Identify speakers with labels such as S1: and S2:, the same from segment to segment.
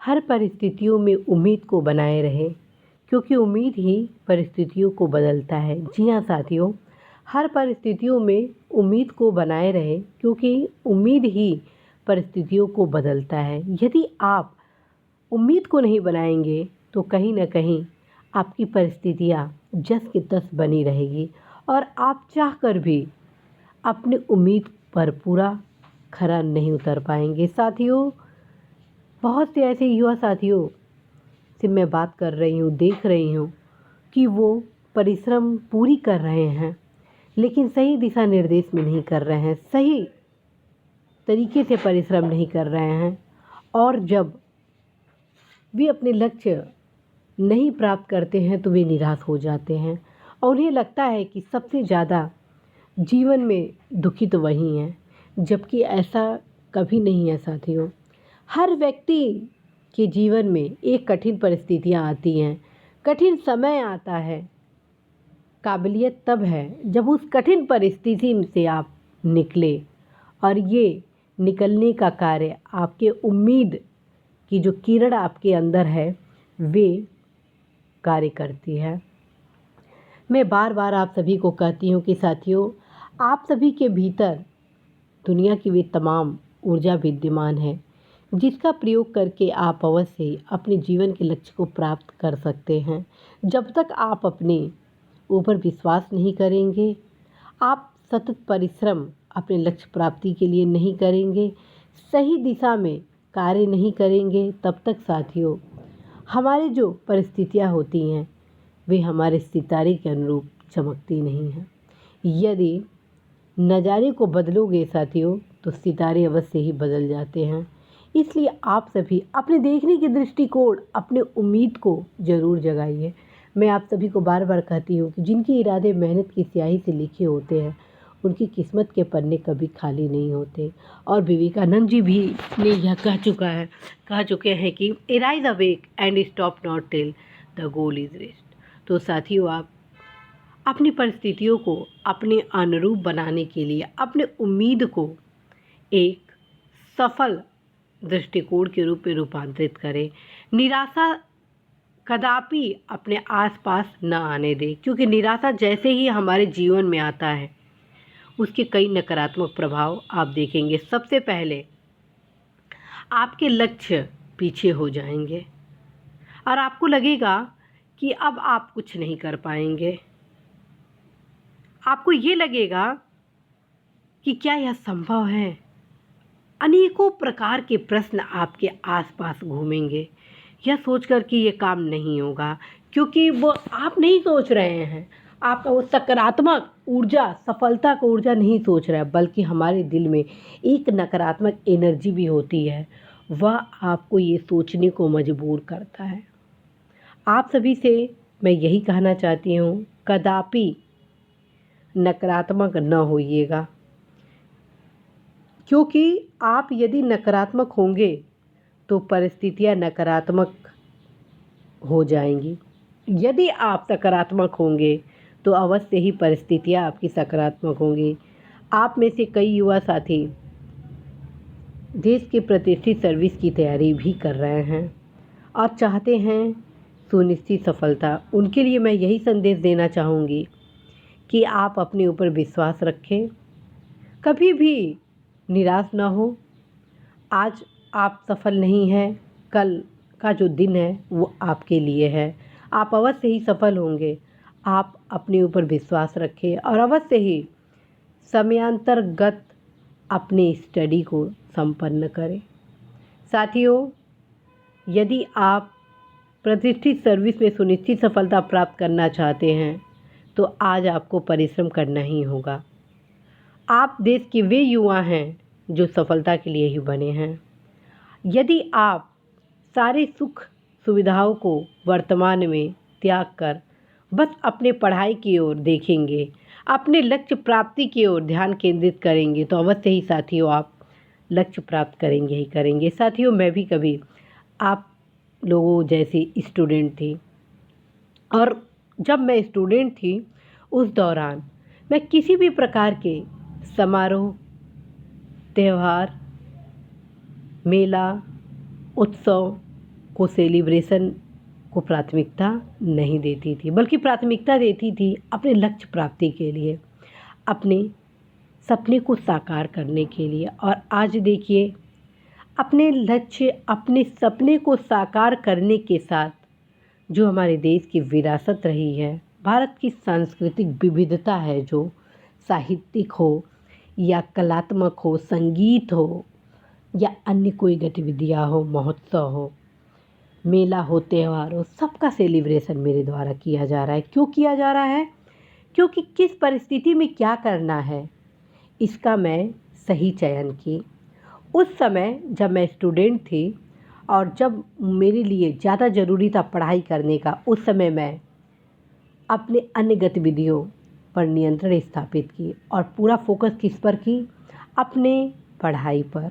S1: हर परिस्थितियों में उम्मीद को बनाए रहें, क्योंकि उम्मीद ही परिस्थितियों को बदलता है। जी हाँ साथियों, हर परिस्थितियों में उम्मीद को बनाए रहें, क्योंकि उम्मीद ही परिस्थितियों को बदलता है। यदि आप उम्मीद को नहीं बनाएंगे तो कहीं ना कहीं आपकी परिस्थितियाँ जस की तस बनी रहेगी और आप चाहकर भी अपनी उम्मीद पर पूरा खरा नहीं उतर पाएंगे। साथियों, बहुत से ऐसे युवा साथियों से मैं बात कर रही हूँ, देख रही हूँ कि वो परिश्रम पूरी कर रहे हैं, लेकिन सही दिशा निर्देश में नहीं कर रहे हैं, सही तरीके से परिश्रम नहीं कर रहे हैं। और जब वे अपने लक्ष्य नहीं प्राप्त करते हैं तो वे निराश हो जाते हैं और उन्हें लगता है कि सबसे ज़्यादा जीवन में दुखी तो वही हैं, जबकि ऐसा कभी नहीं है साथियों। हर व्यक्ति के जीवन में एक कठिन परिस्थितियाँ आती हैं, कठिन समय आता है। काबिलियत तब है जब उस कठिन परिस्थिति से आप निकले, और ये निकलने का कार्य आपके उम्मीद की जो किरण आपके अंदर है वे कार्य करती है। मैं बार बार आप सभी को कहती हूँ कि साथियों, आप सभी के भीतर दुनिया की वे तमाम ऊर्जा विद्यमान है जिसका प्रयोग करके आप अवश्य ही अपने जीवन के लक्ष्य को प्राप्त कर सकते हैं। जब तक आप अपने ऊपर विश्वास नहीं करेंगे, आप सतत परिश्रम अपने लक्ष्य प्राप्ति के लिए नहीं करेंगे, सही दिशा में कार्य नहीं करेंगे, तब तक साथियों हमारी जो परिस्थितियाँ होती हैं वे हमारे सितारे के अनुरूप चमकती नहीं हैं। यदि नज़ारे को बदलोगे साथियों तो सितारे अवश्य ही बदल जाते हैं। इसलिए आप सभी अपने देखने के दृष्टिकोण, अपने उम्मीद को ज़रूर जगाइए। मैं आप सभी को बार बार कहती हूँ कि जिनके इरादे मेहनत की स्याही से लिखे होते हैं उनकी किस्मत के पन्ने कभी खाली नहीं होते। और विवेकानंद जी भी ने यह कह चुके हैं कि rise awake and stop not till the goal is reached. तो साथियों, आप अपनी परिस्थितियों को अपने अनुरूप बनाने के लिए अपने उम्मीद को एक सफल दृष्टिकोण के रूप में रूपांतरित करें। निराशा कदापि अपने आसपास न आने दें, क्योंकि निराशा जैसे ही हमारे जीवन में आता है उसके कई नकारात्मक प्रभाव आप देखेंगे। सबसे पहले आपके लक्ष्य पीछे हो जाएंगे और आपको लगेगा कि अब आप कुछ नहीं कर पाएंगे। आपको ये लगेगा कि क्या यह संभव है। अनेकों प्रकार के प्रश्न आपके आसपास घूमेंगे, यह सोचकर कि ये काम नहीं होगा, क्योंकि वो आप नहीं सोच रहे हैं, आपका वो सकारात्मक ऊर्जा, सफलता का ऊर्जा नहीं सोच रहा है, बल्कि हमारे दिल में एक नकारात्मक एनर्जी भी होती है, वह आपको ये सोचने को मजबूर करता है। आप सभी से मैं यही कहना चाहती हूँ, कदापि नकारात्मक न होइएगा, क्योंकि आप यदि नकारात्मक होंगे तो परिस्थितियाँ नकारात्मक हो जाएंगी। यदि आप सकारात्मक होंगे तो अवश्य ही परिस्थितियाँ आपकी सकारात्मक होंगी। आप में से कई युवा साथी देश के प्रतिष्ठित सर्विस की तैयारी भी कर रहे हैं और चाहते हैं सुनिश्चित सफलता। उनके लिए मैं यही संदेश देना चाहूँगी कि आप अपने ऊपर विश्वास रखें, कभी भी निराश ना हो। आज आप सफल नहीं हैं, कल का जो दिन है वो आपके लिए है, आप अवश्य ही सफल होंगे। आप अपने ऊपर विश्वास रखें और अवश्य ही समयांतर्गत अपने स्टडी को संपन्न करें। साथियों, यदि आप प्रतिष्ठित सर्विस में सुनिश्चित सफलता प्राप्त करना चाहते हैं तो आज आपको परिश्रम करना ही होगा। आप देश के वे युवा हैं जो सफलता के लिए ही बने हैं। यदि आप सारे सुख सुविधाओं को वर्तमान में त्याग कर बस अपने पढ़ाई की ओर देखेंगे, अपने लक्ष्य प्राप्ति की ओर ध्यान केंद्रित करेंगे, तो अवश्य ही साथियों आप लक्ष्य प्राप्त करेंगे ही करेंगे। साथियों, मैं भी कभी आप लोगों जैसी स्टूडेंट थी, और जब मैं स्टूडेंट थी उस दौरान मैं किसी भी प्रकार के समारोह, त्यौहार, मेला, उत्सव को सेलिब्रेशन को प्राथमिकता नहीं देती थी, बल्कि प्राथमिकता देती थी अपने लक्ष्य प्राप्ति के लिए, अपने सपने को साकार करने के लिए। और आज देखिए, अपने लक्ष्य, अपने सपने को साकार करने के साथ जो हमारे देश की विरासत रही है, भारत की सांस्कृतिक विविधता है, जो साहित्यिक हो या कलात्मक हो, संगीत हो या अन्य कोई गतिविधियाँ हो, महोत्सव हो, मेला हो, त्यौहार हो, सबका सेलिब्रेशन मेरे द्वारा किया जा रहा है। क्यों किया जा रहा है? क्योंकि किस परिस्थिति में क्या करना है, इसका मैं सही चयन की। उस समय जब मैं स्टूडेंट थी और जब मेरे लिए ज़्यादा ज़रूरी था पढ़ाई करने का, उस समय मैं अपने अन्य गतिविधियों पर नियंत्रण स्थापित की और पूरा फोकस किस पर की? अपने पढ़ाई पर,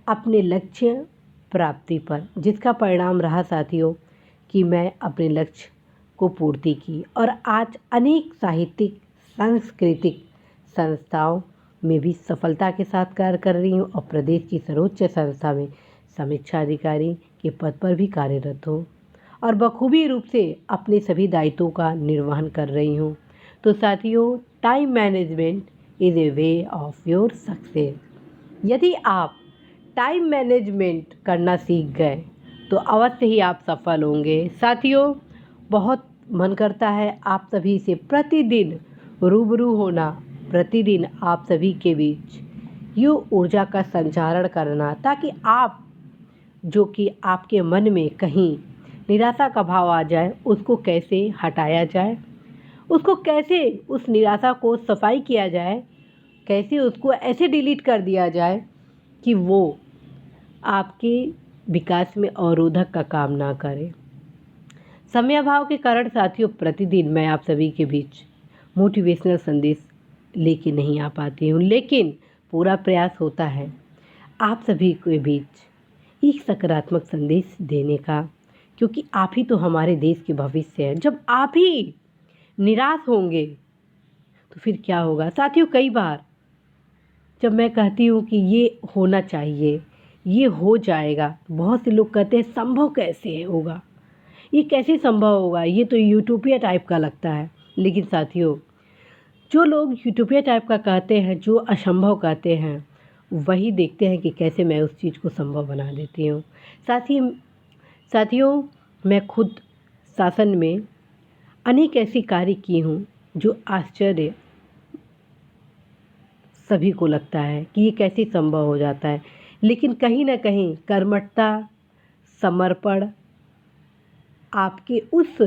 S1: अपने लक्ष्य प्राप्ति पर, जिसका परिणाम रहा साथियों कि मैं अपने लक्ष्य को पूर्ति की और आज अनेक साहित्यिक सांस्कृतिक संस्थाओं में भी सफलता के साथ कार्य कर रही हूँ और प्रदेश की सर्वोच्च संस्था में समीक्षा अधिकारी के पद पर भी कार्यरत हूँ और बखूबी रूप से अपने सभी दायित्वों का निर्वहन कर रही हूँ। तो साथियों, time management is a way of your success. यदि आप टाइम मैनेजमेंट करना सीख गए तो अवश्य ही आप सफल होंगे। साथियों, बहुत मन करता है आप सभी से प्रतिदिन रूबरू होना, प्रतिदिन आप सभी के बीच ये ऊर्जा का संचारण करना, ताकि आप जो कि आपके मन में कहीं निराशा का भाव आ जाए, उसको कैसे हटाया जाए, उसको कैसे उस निराशा को सफाई किया जाए, कैसे उसको ऐसे डिलीट कर दिया जाए कि वो आपके विकास में अवरोधक का काम ना करे। समय अभाव के कारण साथियों, प्रतिदिन मैं आप सभी के बीच मोटिवेशनल संदेश लेके नहीं आ पाती हूँ, लेकिन पूरा प्रयास होता है आप सभी के बीच एक सकारात्मक संदेश देने का, क्योंकि आप ही तो हमारे देश के भविष्य हैं। जब आप ही निराश होंगे तो फिर क्या होगा? साथियों, कई बार जब मैं कहती हूँ कि ये होना चाहिए, ये हो जाएगा, बहुत से लोग कहते हैं संभव कैसे होगा, ये कैसे संभव होगा, ये तो यूटोपिया टाइप का लगता है। लेकिन साथियों, जो लोग यूटोपिया टाइप का कहते हैं, जो असंभव कहते हैं, वही देखते हैं कि कैसे मैं उस चीज़ को संभव बना देती हूँ। साथियों, मैं खुद शासन में अनेक ऐसी कार्य की हूँ जो आश्चर्य सभी को लगता है कि ये कैसे संभव हो जाता है, लेकिन कहीं ना कहीं कर्मठता, समर्पण आपके उस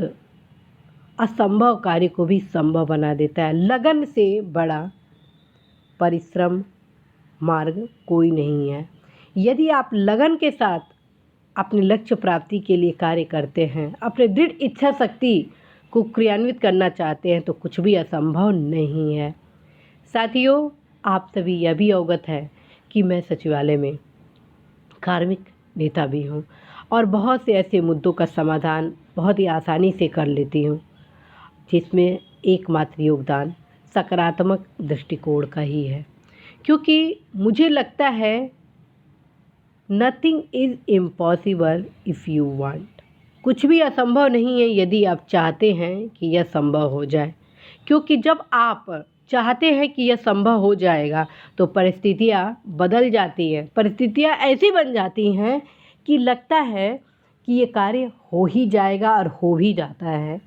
S1: असंभव कार्य को भी संभव बना देता है। लगन से बड़ा परिश्रम मार्ग कोई नहीं है। यदि आप लगन के साथ अपने लक्ष्य प्राप्ति के लिए कार्य करते हैं, अपने दृढ़ इच्छा शक्ति को क्रियान्वित करना चाहते हैं, तो कुछ भी असंभव नहीं है। साथियों, आप सभी यह भी अवगत है कि मैं सचिवालय में कार्मिक नेता भी हूँ और बहुत से ऐसे मुद्दों का समाधान बहुत ही आसानी से कर लेती हूँ, जिसमें एकमात्र योगदान सकारात्मक दृष्टिकोण का ही है। क्योंकि मुझे लगता है nothing is impossible if you want. कुछ भी असंभव नहीं है यदि आप चाहते हैं कि यह संभव हो जाए। क्योंकि जब आप चाहते हैं कि यह संभव हो जाएगा तो परिस्थितियाँ बदल जाती हैं, परिस्थितियाँ ऐसी बन जाती हैं कि लगता है कि ये कार्य हो ही जाएगा और हो भी जाता है।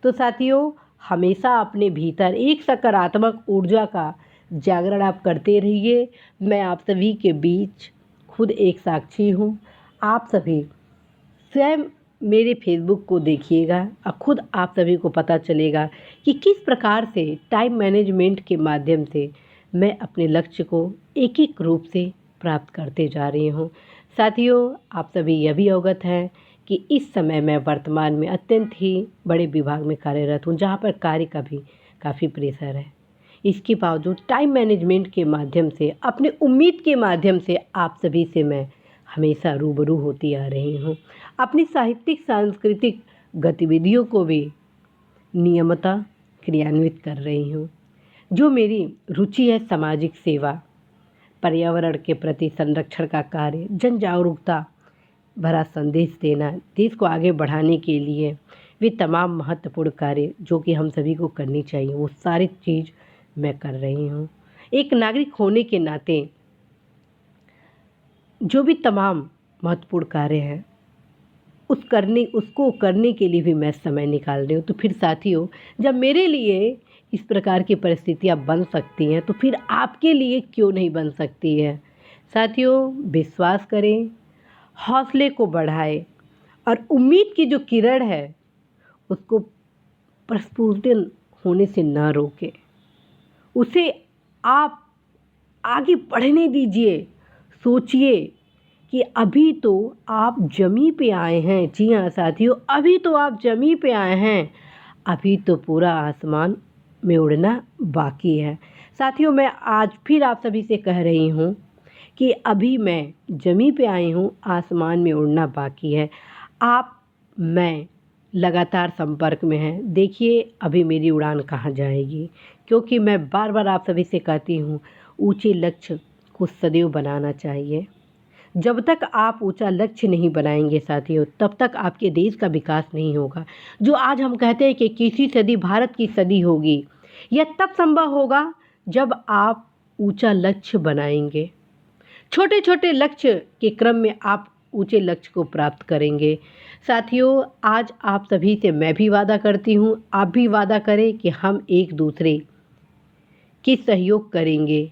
S1: तो साथियों, हमेशा अपने भीतर एक सकारात्मक ऊर्जा का जागरण आप करते रहिए। मैं आप सभी के बीच खुद एक साक्षी हूँ। आप सभी स्वयं मेरे फेसबुक को देखिएगा और खुद आप सभी को पता चलेगा कि किस प्रकार से टाइम मैनेजमेंट के माध्यम से मैं अपने लक्ष्य को एक एक रूप से प्राप्त करते जा रही हूँ। साथियों, आप सभी यह भी अवगत हैं कि इस समय मैं वर्तमान में अत्यंत ही बड़े विभाग में कार्यरत हूँ, जहाँ पर कार्य का भी काफ़ी प्रेशर है। इसके बावजूद टाइम मैनेजमेंट के माध्यम से, अपने उम्मीद के माध्यम से आप सभी से मैं हमेशा रूबरू होती आ रही हूँ। अपनी साहित्यिक सांस्कृतिक गतिविधियों को भी नियमितता क्रियान्वित कर रही हूँ। जो मेरी रुचि है सामाजिक सेवा, पर्यावरण के प्रति संरक्षण का कार्य, जन जागरूकता भरा संदेश देना, देश को आगे बढ़ाने के लिए वे तमाम महत्वपूर्ण कार्य जो कि हम सभी को करनी चाहिए, वो सारी चीज़ मैं कर रही हूँ। एक नागरिक होने के नाते जो भी तमाम महत्वपूर्ण कार्य हैं उसको करने के लिए भी मैं समय निकाल रही हूँ। तो फिर साथियों, जब मेरे लिए इस प्रकार की परिस्थितियाँ बन सकती हैं तो फिर आपके लिए क्यों नहीं बन सकती है। साथियों, विश्वास करें, हौसले को बढ़ाएं और उम्मीद की जो किरण है उसको प्रस्फुटन होने से ना रोकें, उसे आप आगे बढ़ने दीजिए। सोचिए कि अभी तो आप ज़मीं पे आए हैं। जी हाँ साथियों, अभी तो आप ज़मीं पे आए हैं, अभी तो पूरा आसमान में उड़ना बाकी है। साथियों, मैं आज फिर आप सभी से कह रही हूँ कि अभी मैं ज़मीं पे आई हूँ, आसमान में उड़ना बाकी है। आप मैं लगातार संपर्क में हैं। देखिए अभी मेरी उड़ान कहाँ जाएगी, क्योंकि मैं बार बार आप सभी से कहती हूँ ऊंचे लक्ष्य को सदैव बनाना चाहिए। जब तक आप ऊंचा लक्ष्य नहीं बनाएंगे साथियों, तब तक आपके देश का विकास नहीं होगा। जो आज हम कहते हैं कि 21वीं सदी भारत की सदी होगी, यह तब संभव होगा जब आप ऊंचा लक्ष्य बनाएंगे। छोटे छोटे लक्ष्य के क्रम में आप ऊंचे लक्ष्य को प्राप्त करेंगे। साथियों, आज आप सभी से मैं भी वादा करती हूँ, आप भी वादा करें कि हम एक दूसरे के सहयोग करेंगे,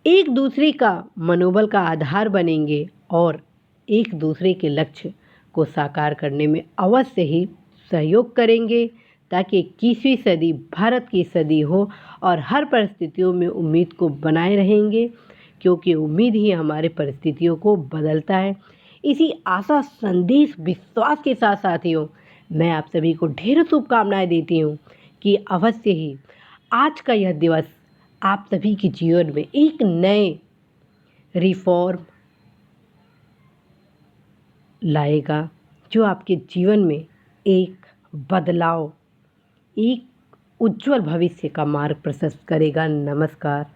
S1: एक दूसरे का मनोबल का आधार बनेंगे और एक दूसरे के लक्ष्य को साकार करने में अवश्य ही सहयोग करेंगे, ताकि 21वीं सदी भारत की सदी हो और हर परिस्थितियों में उम्मीद को बनाए रहेंगे, क्योंकि उम्मीद ही हमारे परिस्थितियों को बदलता है। इसी आशा, संदेश, विश्वास के साथ साथियों, मैं आप सभी को ढेरों शुभकामनाएं देती हूँ कि अवश्य ही आज का यह दिवस आप सभी के जीवन में एक नए रिफॉर्म लाएगा, जो आपके जीवन में एक बदलाव, एक उज्जवल भविष्य का मार्ग प्रशस्त करेगा। नमस्कार।